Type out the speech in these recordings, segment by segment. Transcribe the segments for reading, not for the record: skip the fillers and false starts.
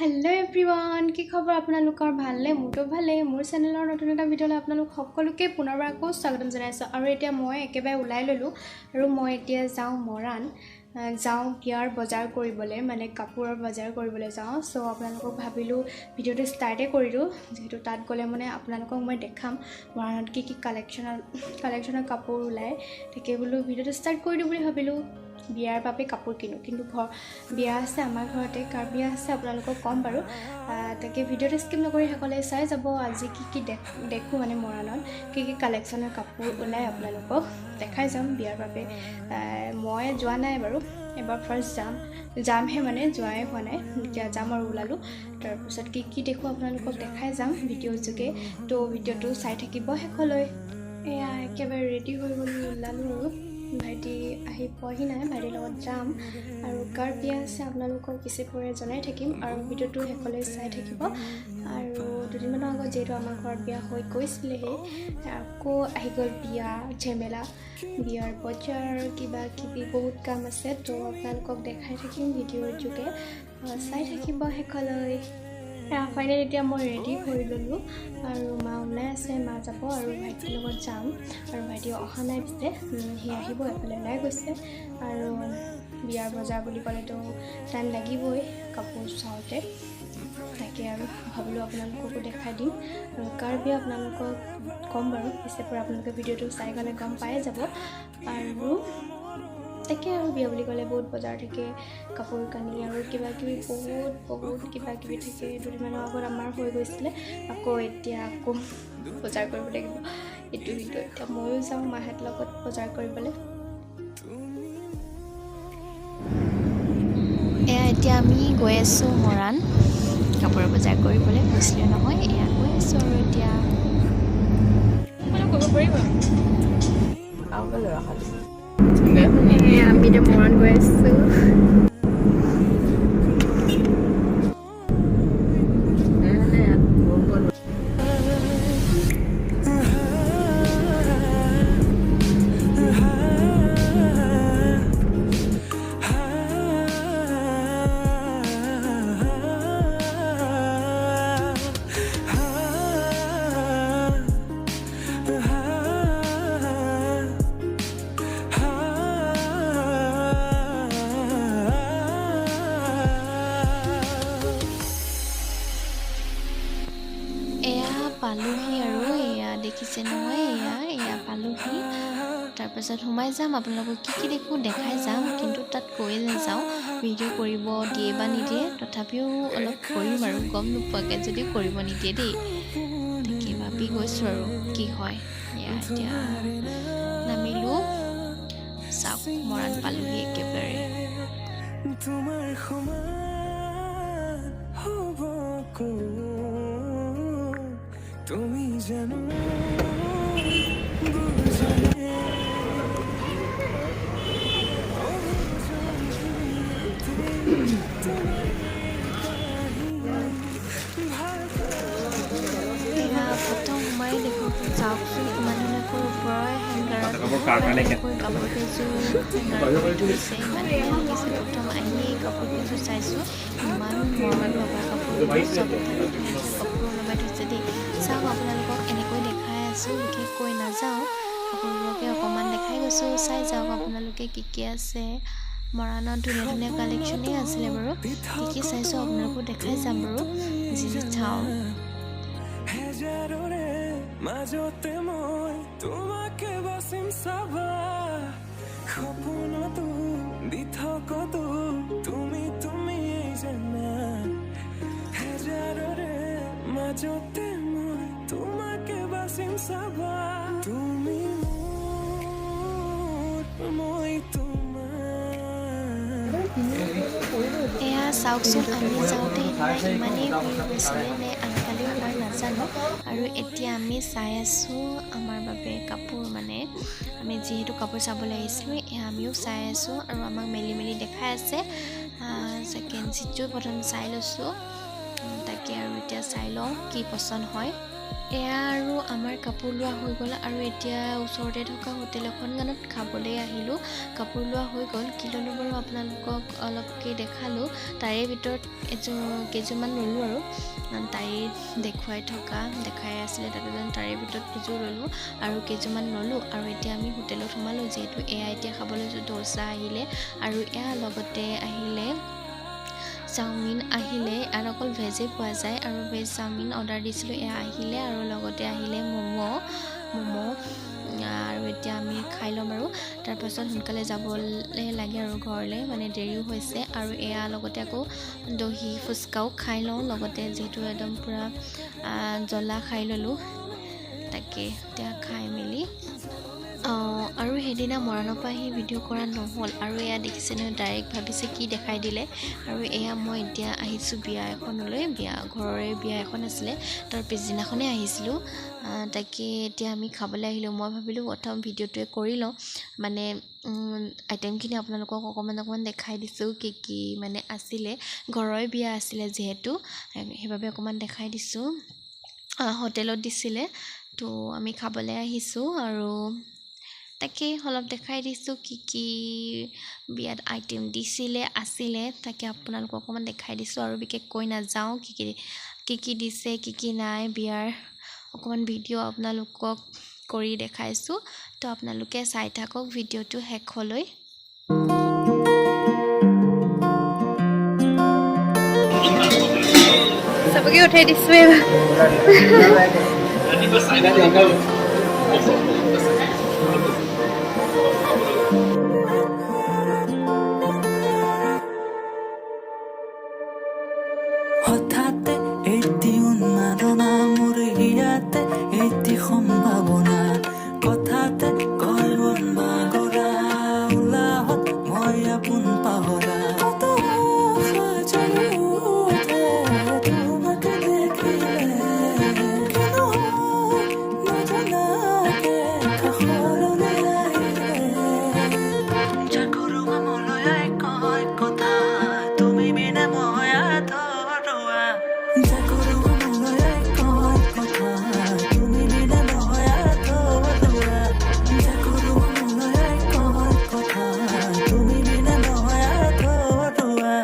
Hello' everyone, কি খবৰ আপোনালোকৰ? ভালনে? মোৰতো ভালেই। মোৰ চেনেলৰ নতুন এটা ভিডিঅ'লৈ আপোনালোক সকলোকে পুনৰবাৰ আকৌ স্বাগতম জনাইছোঁ। আৰু এতিয়া মই একেবাৰে ওলাই ল'লোঁ আৰু মই এতিয়া যাওঁ মৰাণ, যাওঁ বিয়াৰ বজাৰ কৰিবলৈ, মানে কাপোৰৰ বজাৰ কৰিবলৈ যাওঁ। চ' আপোনালোকক ভাবিলোঁ ভিডিঅ'টো ষ্টাৰ্টেই কৰি দিওঁ, যিহেতু তাত গ'লে মানে আপোনালোকক মই দেখাম মৰাণত কি কালেকশ্যনৰ কাপোৰ ওলায়। তাকে বোলো ভিডিঅ'টো ষ্টাৰ্ট কৰি দিওঁ বুলি ভাবিলোঁ। বিয়াৰ বাবে কাপোৰ কিনো, কিন্তু বিয়া আছে আমাৰ ঘৰতে। কাৰ বিয়া আছে আপোনালোকক ক'ম বাৰু। তাকে ভিডিঅ'টো স্কিপ নকৰি সকলোৱে চাই যাব। আজি কি দেখোঁ মানে মৰাণত কি কালেকশ্যনৰ কাপোৰ ওলাই আপোনালোকক দেখাই যাম বিয়াৰ বাবে। মই যোৱা নাই বাৰু, এবাৰ ফাৰ্ষ্ট যামহে, মানে যোৱাই হোৱা নাই। এতিয়া যাম আৰু ওলালোঁ। তাৰপিছত কি দেখোঁ আপোনালোকক দেখাই যাম ভিডিঅ'ৰ যোগে। তো ভিডিঅ'টো চাই থাকিব শেষলৈ। এয়া একেবাৰে ৰেডি হৈ গ'লোঁ, ওলালোঁ আৰু। ভাইটি আহি পোৱাহি নাই, ভাইটিৰ লগত যাম। আৰু কাৰ বিয়া আছে আপোনালোকক পিছে পৰে জনাই থাকিম, আৰু ভিডিঅ'টো শেষলৈ চাই থাকিব। আৰু দুদিনমানৰ আগত যিহেতু আমাৰ ঘৰত বিয়া হৈ গৈছিলেহি, আকৌ আহি গ'ল বিয়া ঝেমেলা, বিয়াৰ বজাৰ কিবা কিবি বহুত কাম আছে। তো আপোনালোকক দেখাই থাকিম ভিডিঅ'ৰ যোগে, চাই থাকিব শেষলৈ। ফাইনেলি এতিয়া মই ৰেডি কৰি ল'লোঁ আৰু মা ওলাই আছে, মা যাব আৰু ভাইটিৰ লগত যাম। আৰু ভাইটি অহা নাই, পিছে সি আহিব, এফালে ওলাই গৈছে। আৰু বিয়াৰ বজাৰ বুলি ক'লেতো টাইম লাগিবই কাপোৰ চাওঁতে। তাকে আৰু ভাবিলোঁ আপোনালোককো দেখাই দিম। আৰু কাৰ বিয়া আপোনালোকক ক'ম বাৰু, পিছে পৰা আপোনালোকে ভিডিঅ'টো চাই গ'লে গম পাই যাব। আৰু তাকে আৰু বিয়া বুলি ক'লে বহুত বজাৰ থাকে, কাপোৰ কানি আৰু কিবা কিবি বহুত কিবা কিবি থাকে। দুদিনমানৰ আগত আমাৰ হৈ গৈছিলে, এতিয়া আকৌ বজাৰ কৰিব লাগিব ইটো সিটো। এতিয়া ময়ো যাওঁ মাহঁতৰ লগত বজাৰ কৰিবলৈ। এতিয়া আমি গৈ আছোঁ মৰাণ কাপোৰৰ বজাৰ কৰিবলৈ, গৈছিলে নহয়। এয়া গৈ আছোঁ আৰু এতিয়া কৰিব পাৰিব। আমি এতিয়া মৰাণ গৈ আছোঁ। পালোহি আৰু এয়া দেখিছে নহয়, এয়া পালোহি। তাৰপাছত সোমাই যাম, আপোনালোকক কি দেখোঁ দেখাই যাম। কিন্তু তাত কৈ নাযাওঁ ভিডিঅ' কৰিব দিয়ে বা নিদিয়ে, তথাপিও অলপ কৰিম আৰু, গম নোপোৱাকৈ যদিও কৰিব নিদিয়ে দেই। তাকে ভাবি গৈছোঁ আৰু কি হয়। এতিয়া নামিলোঁ, চাওক মৰাণ পালোহি একেবাৰে। তুমি জানো প্ৰথম সোমাই দেখোঁ, চাওকচোন ইমান ধুনীয়াকৈ ওপৰৰ হেংগাৰত কাপোৰ কেইযোৰ থৈছে, ইমান ধুনীয়া লাগিছে। প্ৰথম আহিয়েই কাপোৰ কেইযোৰ চাইছোঁ, ইমান মৰম লগা কাপোৰ, চব কাপোৰ ওলমাই থৈছে দেই। চাওক আপোনালোকক এনেকৈ দেখাই আছোঁ, বিশেষ কৈ নাযাওঁ, কাপোৰবোৰকে অকণমান দেখাই গৈছোঁ। চাই যাওক আপোনালোকে কি আছে। মৰাণত ধুনীয়া কালেকশ্যনেই আছিলে বাৰু, কি চাইছোঁ আপোনালোকো দেখাই যাম বাৰু, যি চাওঁ। মাজতে মই তোমাকে বাচিম চাবা, সপোনতো দি থাকোঁ তুমি জানা, হেজাৰৰে মাজতে মই তোমাকে বাচিম চাবা, তুমি মই তোমাৰ। এয়া চাওকচোন, আমি যাওঁতে ইমানেই ভিৰ হৈছিলে নে আনকালেও মই নাজানো। আৰু এতিয়া আমি চাই আছোঁ আমাৰ বাবে কাপোৰ, মানে আমি যিহেতু কাপোৰ চাবলৈ আহিছিলোঁ, আমিও চাই আছোঁ আৰু আমাক মেলি দেখাই আছে। ছেকেণ্ড ছিটটো প্ৰথম চাই লৈছোঁ, তাকে আৰু এতিয়া চাই লওঁ কি পচন্দ হয়। এয়া আৰু আমাৰ কাপোৰ লোৱা হৈ গ'ল আৰু এতিয়া ওচৰতে থকা হোটেল এখনত খাবলৈ আহিলোঁ। কাপোৰ লোৱা হৈ গ'ল, কি ল'লোঁ বাৰু আপোনালোকক অলপকৈ দেখালোঁ। তাৰে ভিতৰত কেইযোৰমান ল'লোঁ আৰু তাই দেখাই আছিলে তাতে তাৰে ভিতৰত কেইযোৰ ল'লোঁ আৰু কেইযোৰমান ল'লোঁ। আৰু এতিয়া আমি হোটেলত সোমালোঁ, যিহেতু এয়া এতিয়া খাবলৈ দোচা আহিলে আৰু এয়া লগতে আহিলে চাওমিন আহিলে। আৰু অকল ভেজে পোৱা যায় আৰু ভেজ চাওমিন অৰ্ডাৰ দিছিলোঁ, এয়া আহিলে আৰু লগতে আহিলে ম'ম' আৰু এতিয়া আমি খাই ল'ম আৰু তাৰপাছত সোনকালে যাবলৈ লাগে আৰু ঘৰলৈ, মানে দেৰিও হৈছে। আৰু এয়া লগতে আকৌ দহি ফুচকাও খাই লওঁ লগতে, যিহেতু একদম পূৰা জ্বলা খাই ল'লোঁ। তাকে এতিয়া খাই মেলি আৰু সেইদিনা মৰাণৰ পৰা আহি ভিডিঅ' কৰা নহ'ল আৰু এয়া দেখিছে নহয়, ডাইৰেক্ট ভাবিছে কি দেখাই দিলে। আৰু এয়া মই এতিয়া আহিছোঁ বিয়া এখনলৈ, ঘৰৰে বিয়া এখন আছিলে, তাৰ পিছদিনাখনেই আহিছিলোঁ। তাকে এতিয়া আমি খাবলৈ আহিলোঁ। মই ভাবিলোঁ প্ৰথম ভিডিঅ'টোৱে কৰি লওঁ, মানে আইটেমখিনি আপোনালোকক অকণমান দেখাই দিছোঁ, কি মানে আছিলে। ঘৰৰে বিয়া আছিলে যিহেতু, সেইবাবে অকণমান দেখাই দিছোঁ। হোটেলত দিছিলে, তো আমি খাবলৈ আহিছোঁ আৰু তাকে অলপ দেখাই দিছোঁ কি বিয়াত আইটেম আছিলে, তাকে আপোনালোকক অকণমান দেখাই দিছোঁ আৰু বিশেষ কৈ নাযাওঁ কি দিছে কি নাই। বিয়াৰ অকণমান ভিডিঅ' আপোনালোকক কৰি দেখাইছোঁ, তো আপোনালোকে চাই থাকক ভিডিঅ'টো শেষলৈ। চবকে উঠাই দিছোঁ হঠাতে এটি উন্মাদনা মোৰ হিয়াতে এটি সম্ভাৱনা কথাতে কয় মন বাগৰা উলাহত মই আপোন পাহৰা তোমাকে দেখিলে কিনো নজনাকে কাষৰলৈ আহিলে যাৰ ঘৰুৱা মলয়াই কয় কথা তুমি বিনে মই আধৰুৱা যাৰ ঘৰুৱা মলয়াই কয় কথা তুমি বিনে মই আধৰুৱা যাৰ ঘৰুৱা মলয়াই কয় কথা তুমি বিনে মই আধৰুৱা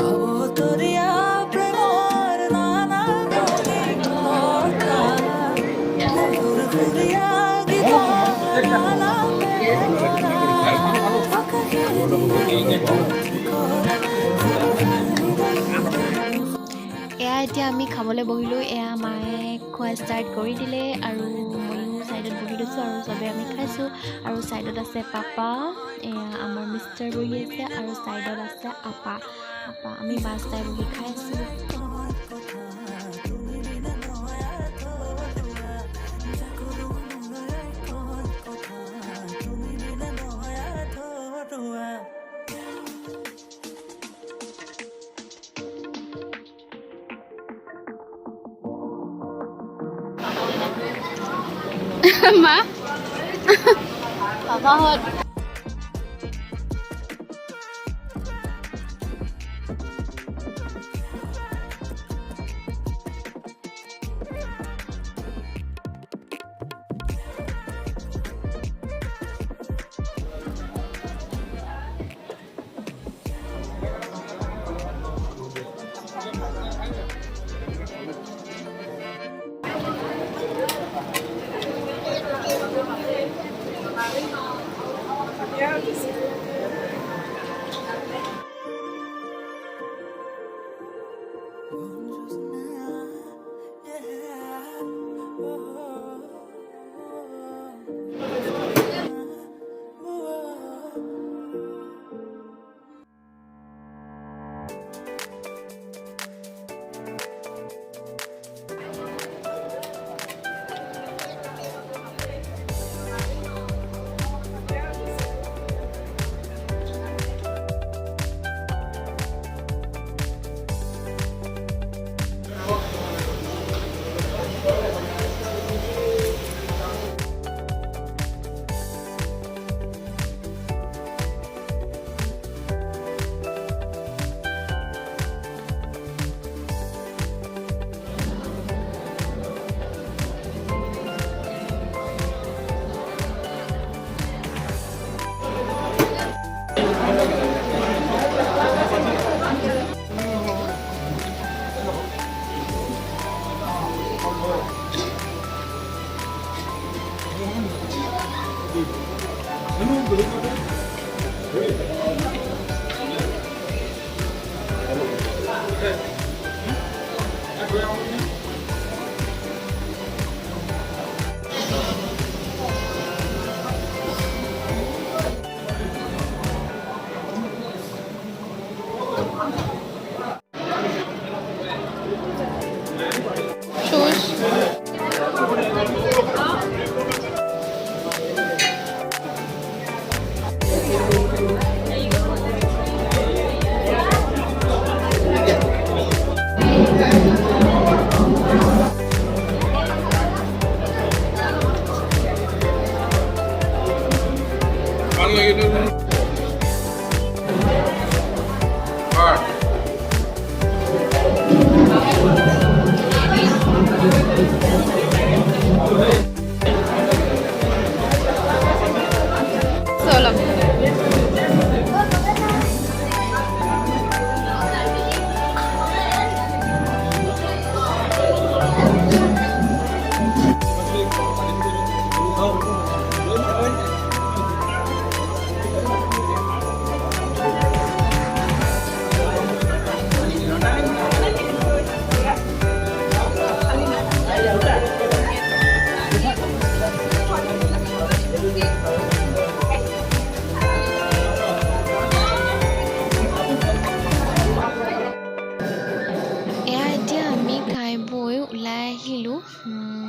অবতৰীয়া প্ৰেমৰ নানা কথা সুৰীয়া গীতৰ নানা এয়া এতিয়া আমি খাবলৈ বহিলোঁ। এয়া মায়ে খোৱা ষ্টাৰ্ট কৰি দিলে আৰু ময়ো ছাইডত বহি লৈছোঁ আৰু চবেই আমি খাইছোঁ। আৰু ছাইডত আছে পাপা, এয়া আমাৰ মিষ্টাৰ বহি আছে আৰু ছাইডত আছে আপা। আমি পাঁচটাই বহি খাই আছোঁ। মা পাপাহঁত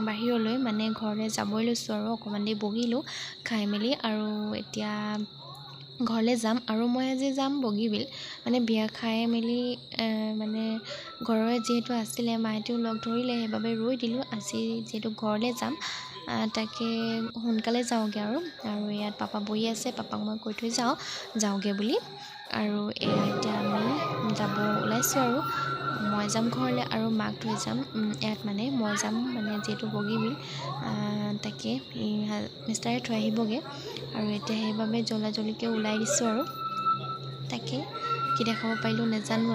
বাহিৰলৈ মানে ঘৰলৈ যাবই লৈছোঁ আৰু অকণমান দেৰি বহিলোঁ খাই মেলি আৰু এতিয়া ঘৰলৈ যাম আৰু মই আজি যাম বগীবিল মানে বিয়া খাই মেলি মানে ঘৰৰে যিহেতু আছিলে মাহঁতেও লগ ধৰিলে সেইবাবে ৰৈ দিলোঁ আজি যিহেতু ঘৰলৈ যাম তাকে সোনকালে যাওঁগৈ আৰু ইয়াত পাপা বহি আছে পাপাক মই কৈ থৈ যাওঁগৈ বুলি আৰু এতিয়া আমি যাব ওলাইছোঁ আৰু মই যাম ঘৰলৈ আৰু মাক থৈ যাম ইয়াত মানে মই যাম মানে যিহেতু বগীবিল তাকে মিষ্টাৰে থৈ আহিবগৈ আৰু এতিয়া সেইবাবে জলদিকৈ ওলাই দিছোঁ আৰু তাকে কি দেখাব পাৰিলোঁ নাজানো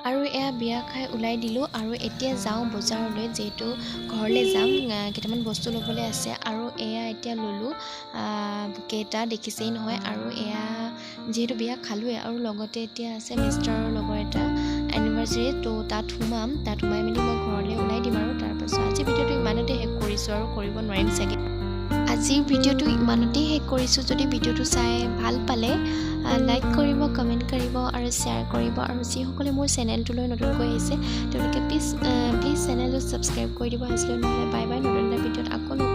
আৰু এয়া বিয়া খাই ওলাই দিলোঁ আৰু এতিয়া যাওঁ বজাৰলৈ যিহেতু ঘৰলৈ যাম কেইটামান বস্তু ল'বলৈ আছে আৰু এয়া এতিয়া ল'লোঁ কেইটা দেখিছেই নহয় আৰু এয়া যিহেতু বিয়া খালোঁৱে আৰু লগতে এতিয়া আছে মিষ্টাৰৰ লগৰ এটা এনিভাৰ্চাৰী তো তাত সোমাই মেলি মই ঘৰলৈ ওলাই দিম আৰু তাৰপাছত আজি ভিডিঅ'টো ইমানতে শেষ কৰিছোঁ আৰু কৰিব নোৱাৰিম চাগে আজিৰ ভিডিঅ'টো ইমানতেই শেষ কৰিছোঁ যদি ভিডিঅ'টো চাই ভাল পালে লাইক কৰিব কমেণ্ট কৰিব আৰু শ্বেয়াৰ কৰিব আৰু যিসকলে মোৰ চেনেলটোলৈ নতুনকৈ আহিছে তেওঁলোকে প্লিজ চেনেলটো ছাবস্ক্ৰাইব কৰি দিব আজিলৈ নহ'লে বাই বাই নতুন এটা ভিডিঅ'ত আকৌ